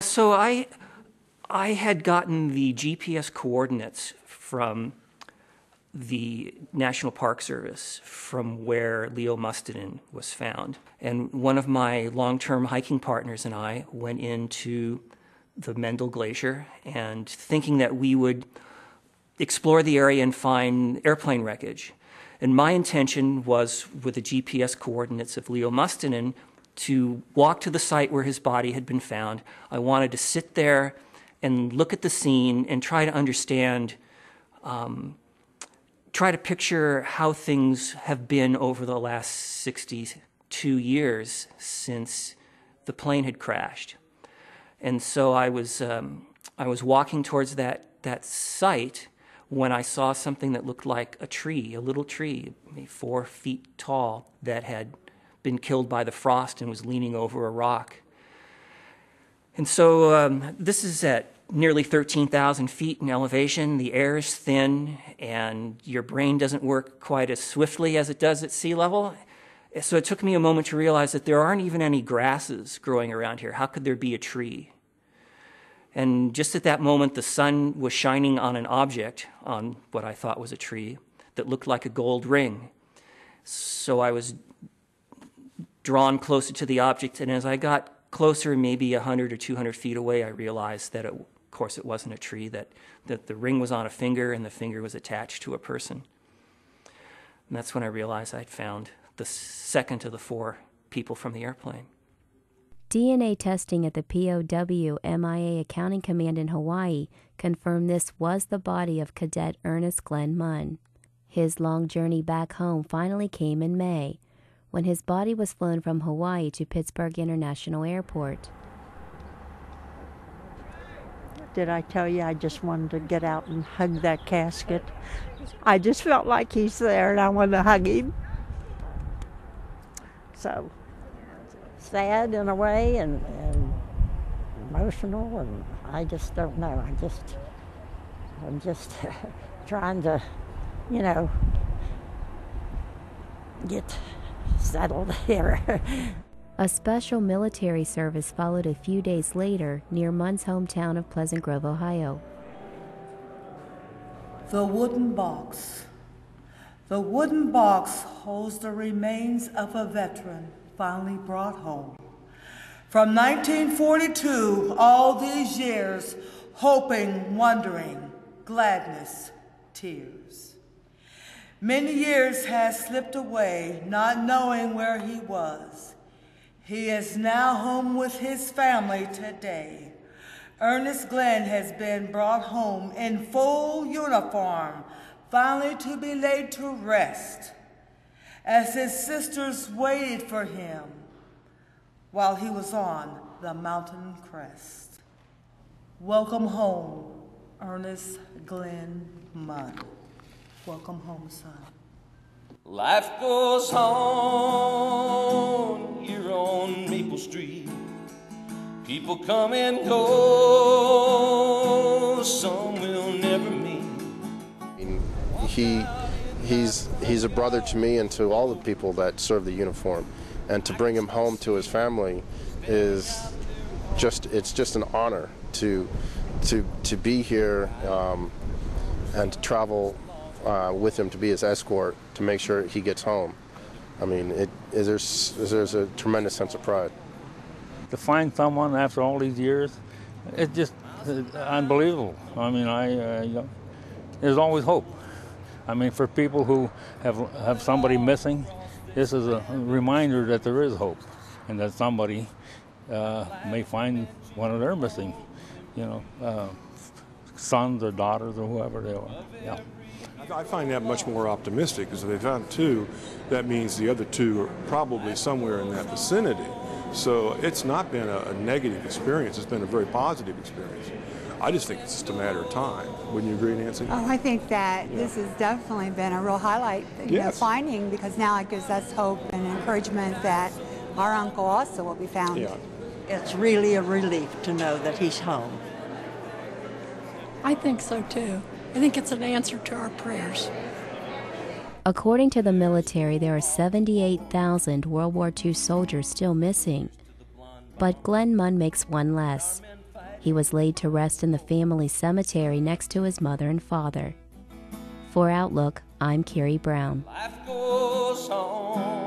So I had gotten the GPS coordinates from the National Park Service from where Leo Mustinen was found. And one of my long-term hiking partners and I went into the Mendel Glacier and thinking that we would explore the area and find airplane wreckage. And my intention was, with the GPS coordinates of Leo Mustinen, to walk to the site where his body had been found. I wanted to sit there and look at the scene and try to understand, try to picture how things have been over the last 62 years since the plane had crashed. And so I was walking towards that site when I saw something that looked like a tree, a little tree, maybe 4 feet tall, that had been killed by the frost and was leaning over a rock. And so this is at nearly 13,000 feet in elevation. The air is thin, and your brain doesn't work quite as swiftly as it does at sea level. So it took me a moment to realize that there aren't even any grasses growing around here. How could there be a tree? And just at that moment, the sun was shining on an object, on what I thought was a tree, that looked like a gold ring. So I was drawn closer to the object, and as I got closer, maybe 100 or 200 feet away, I realized that, of course, it wasn't a tree, that the ring was on a finger and the finger was attached to a person. And that's when I realized I'd found the second of the 4 people from the airplane. DNA testing at the POW MIA Accounting Command in Hawaii confirmed this was the body of Cadet Earnest Glenn Munn. His long journey back home finally came in May, when his body was flown from Hawaii to Pittsburgh International Airport. Did I tell you I just wanted to get out and hug that casket? I just felt like he's there and I wanted to hug him. So, sad in a way and emotional, and I just don't know. I'm just trying to, get settled here. A special military service followed a few days later near Munn's hometown of Pleasant Grove, Ohio. The wooden box. The wooden box holds the remains of a veteran finally brought home. From 1942, all these years, hoping, wondering, gladness, tears. Many years has slipped away, not knowing where he was. He is now home with his family today. Earnest Glenn has been brought home in full uniform, finally to be laid to rest, as his sisters waited for him while he was on the mountain crest. Welcome home, Earnest Glenn Munn. Welcome home, son. Life goes on here on Maple Street. People come and go, some will never meet. He's a brother to me and to all the people that serve the uniform, and to bring him home to his family is just an honor to be here and to travel with him, to be his escort, to make sure he gets home. I mean, there's a tremendous sense of pride. To find someone after all these years, it's just unbelievable. I mean, there's always hope. I mean, for people who have somebody missing, this is a reminder that there is hope, and that somebody may find one of their missing, sons or daughters or whoever they are. Yeah. I find that much more optimistic, because if they found 2, that means the other 2 are probably somewhere in that vicinity. So it's not been a negative experience. It's been a very positive experience. I just think it's just a matter of time. Wouldn't you agree, Nancy? Oh, I think that this has definitely been a real highlight, finding, because now it gives us hope and encouragement that our uncle also will be found. Yeah. It's really a relief to know that he's home. I think so too. I think it's an answer to our prayers. According to the military, there are 78,000 World War II soldiers still missing. But Glenn Munn makes one less. He was laid to rest in the family cemetery next to his mother and father. For Outlook, I'm Carrie Brown. Life goes on.